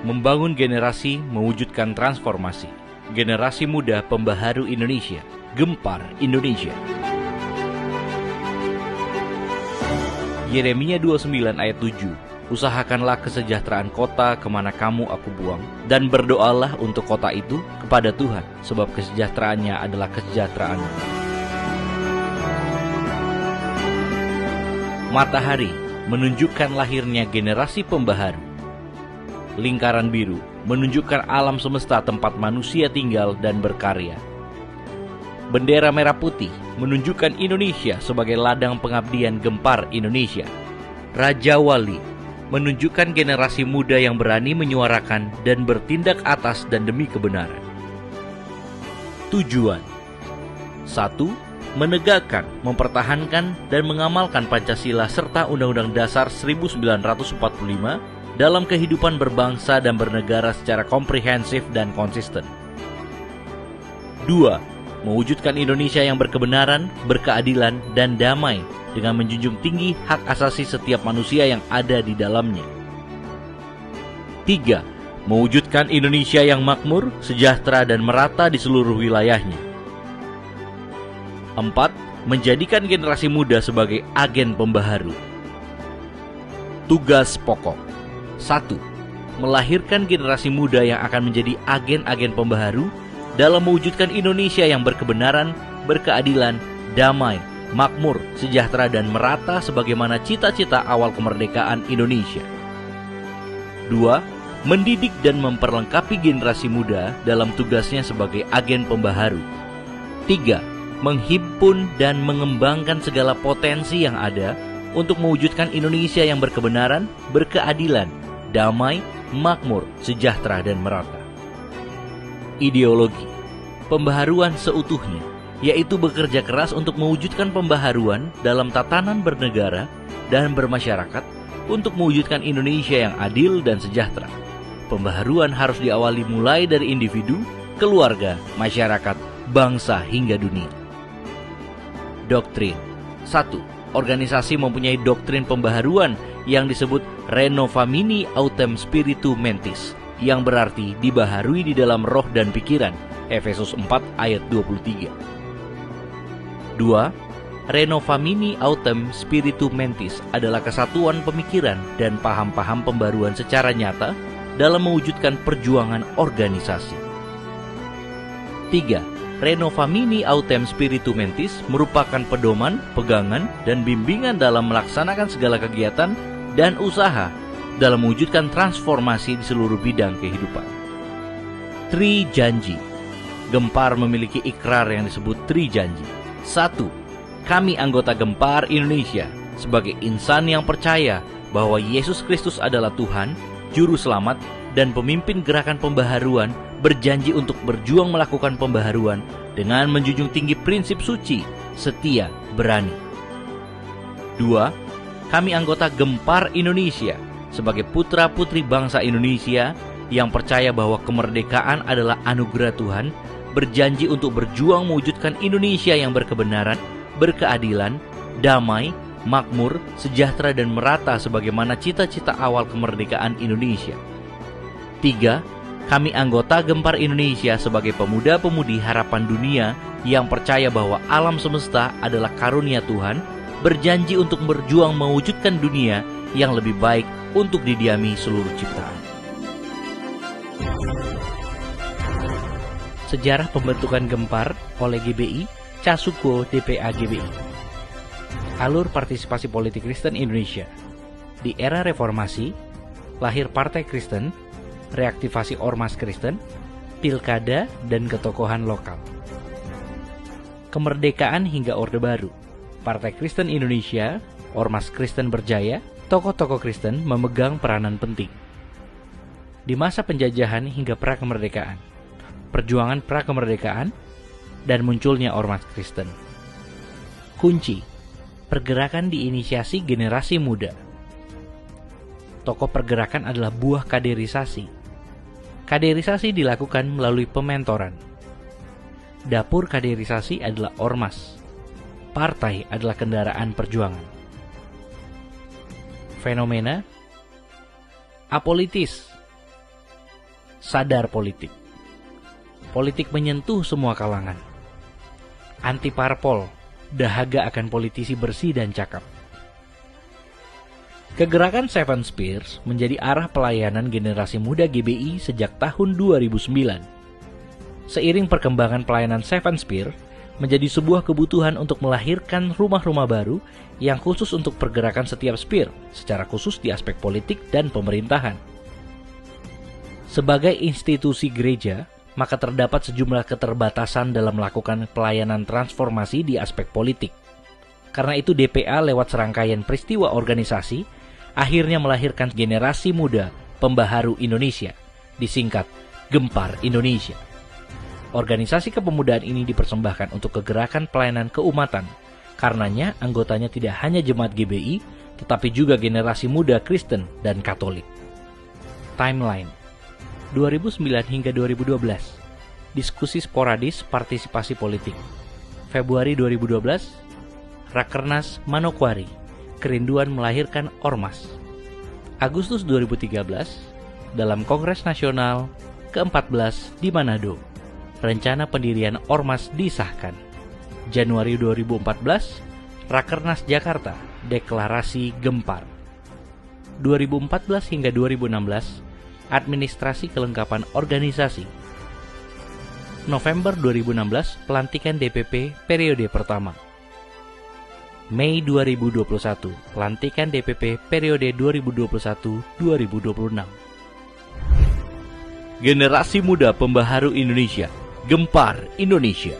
membangun generasi mewujudkan transformasi. Generasi muda pembaharu Indonesia, Gempar Indonesia. Yeremia 29 ayat 7. Usahakanlah kesejahteraan kota kemana kamu aku buang, dan berdoalah untuk kota itu kepada Tuhan, sebab kesejahteraannya adalah kesejahteraanmu. Matahari menunjukkan lahirnya generasi pembaharu. Lingkaran biru menunjukkan alam semesta tempat manusia tinggal dan berkarya. Bendera merah putih menunjukkan Indonesia sebagai ladang pengabdian Gempar Indonesia. Raja Wali menunjukkan generasi muda yang berani menyuarakan dan bertindak atas dan demi kebenaran. Tujuan 1. Menegakkan, mempertahankan, dan mengamalkan Pancasila serta Undang-Undang Dasar 1945 dalam kehidupan berbangsa dan bernegara secara komprehensif dan konsisten. 2. Mewujudkan Indonesia yang berkebenaran, berkeadilan, dan damai dengan menjunjung tinggi hak asasi setiap manusia yang ada di dalamnya. 3. Mewujudkan Indonesia yang makmur, sejahtera, dan merata di seluruh wilayahnya. 4. Menjadikan generasi muda sebagai agen pembaharu. Tugas pokok 1. Melahirkan generasi muda yang akan menjadi agen-agen pembaharu dalam mewujudkan Indonesia yang berkebenaran, berkeadilan, damai, makmur, sejahtera, dan merata sebagaimana cita-cita awal kemerdekaan Indonesia. 2. Mendidik dan memperlengkapi generasi muda dalam tugasnya sebagai agen pembaharu. 3. Menghimpun dan mengembangkan segala potensi yang ada untuk mewujudkan Indonesia yang berkebenaran, berkeadilan, damai, makmur, sejahtera, dan merata. Ideologi pembaharuan seutuhnya, yaitu bekerja keras untuk mewujudkan pembaharuan dalam tatanan bernegara dan bermasyarakat untuk mewujudkan Indonesia yang adil dan sejahtera. Pembaharuan harus diawali mulai dari individu, keluarga, masyarakat, bangsa, hingga dunia. Doktrin 1. Organisasi mempunyai doktrin pembaharuan yang disebut Renovamini Autem Spiritu Mentis, yang berarti dibaharui di dalam roh dan pikiran, Efesus 4 ayat 23. 2. Renovamini Autem Spiritu Mentis adalah kesatuan pemikiran dan paham-paham pembaruan secara nyata dalam mewujudkan perjuangan organisasi. 3. Renovamini Autem Spiritu Mentis merupakan pedoman, pegangan, dan bimbingan dalam melaksanakan segala kegiatan dan usaha dalam mewujudkan transformasi di seluruh bidang kehidupan. Tri Janji. Gempar memiliki ikrar yang disebut Tri Janji. 1. Kami anggota Gempar Indonesia sebagai insan yang percaya bahwa Yesus Kristus adalah Tuhan, Juru Selamat, dan pemimpin gerakan pembaharuan, berjanji untuk berjuang melakukan pembaharuan dengan menjunjung tinggi prinsip suci, setia, berani. 2. Kami anggota Gempar Indonesia sebagai putra-putri bangsa Indonesia yang percaya bahwa kemerdekaan adalah anugerah Tuhan, berjanji untuk berjuang mewujudkan Indonesia yang berkebenaran, berkeadilan, damai, makmur, sejahtera, dan merata sebagaimana cita-cita awal kemerdekaan Indonesia. 3. Kami anggota Gempar Indonesia sebagai pemuda-pemudi harapan dunia yang percaya bahwa alam semesta adalah karunia Tuhan, berjanji untuk berjuang mewujudkan dunia yang lebih baik untuk didiami seluruh ciptaan. Sejarah pembentukan Gempar oleh GBI, Casuko DPA GBI. Alur partisipasi politik Kristen Indonesia. Di era reformasi, lahir Partai Kristen, reaktivasi Ormas Kristen, pilkada, dan ketokohan lokal. Kemerdekaan hingga Orde Baru. Partai Kristen Indonesia, Ormas Kristen berjaya, tokoh-tokoh Kristen memegang peranan penting. Di masa penjajahan hingga prakemerdekaan, perjuangan prakemerdekaan, dan munculnya Ormas Kristen. Kunci, pergerakan diinisiasi generasi muda. Tokoh pergerakan adalah buah kaderisasi. Kaderisasi dilakukan melalui pementoran. Dapur kaderisasi adalah ormas. Partai adalah kendaraan perjuangan. Fenomena apolitis. sadar politik. Politik menyentuh semua kalangan. Anti parpol, dahaga akan politisi bersih dan cakap. Kegerakan Seven Spears menjadi arah pelayanan generasi muda GBI sejak tahun 2009. Seiring perkembangan pelayanan Seven Spears, menjadi sebuah kebutuhan untuk melahirkan rumah-rumah baru yang khusus untuk pergerakan setiap Spear, secara khusus di aspek politik dan pemerintahan. Sebagai institusi gereja, maka terdapat sejumlah keterbatasan dalam melakukan pelayanan transformasi di aspek politik. Karena itu DPA lewat serangkaian peristiwa organisasi, akhirnya melahirkan generasi muda pembaharu Indonesia, disingkat Gempar Indonesia. Organisasi kepemudaan ini dipersembahkan untuk kegerakan pelayanan keumatan. Karenanya anggotanya tidak hanya jemaat GBI, tetapi juga generasi muda Kristen dan Katolik. Timeline 2009 hingga 2012. Diskusi sporadis partisipasi politik. Februari 2012, Rakernas Manokwari, kerinduan melahirkan Ormas. Agustus 2013, dalam Kongres Nasional ke-14 di Manado, rencana pendirian Ormas disahkan. Januari 2014, Rakernas Jakarta, deklarasi Gempar. 2014 hingga 2016, administrasi kelengkapan organisasi. November 2016, pelantikan DPP periode pertama. Mei 2021, pelantikan DPP periode 2021-2026. Generasi muda pembaharu Indonesia, Gempar Indonesia.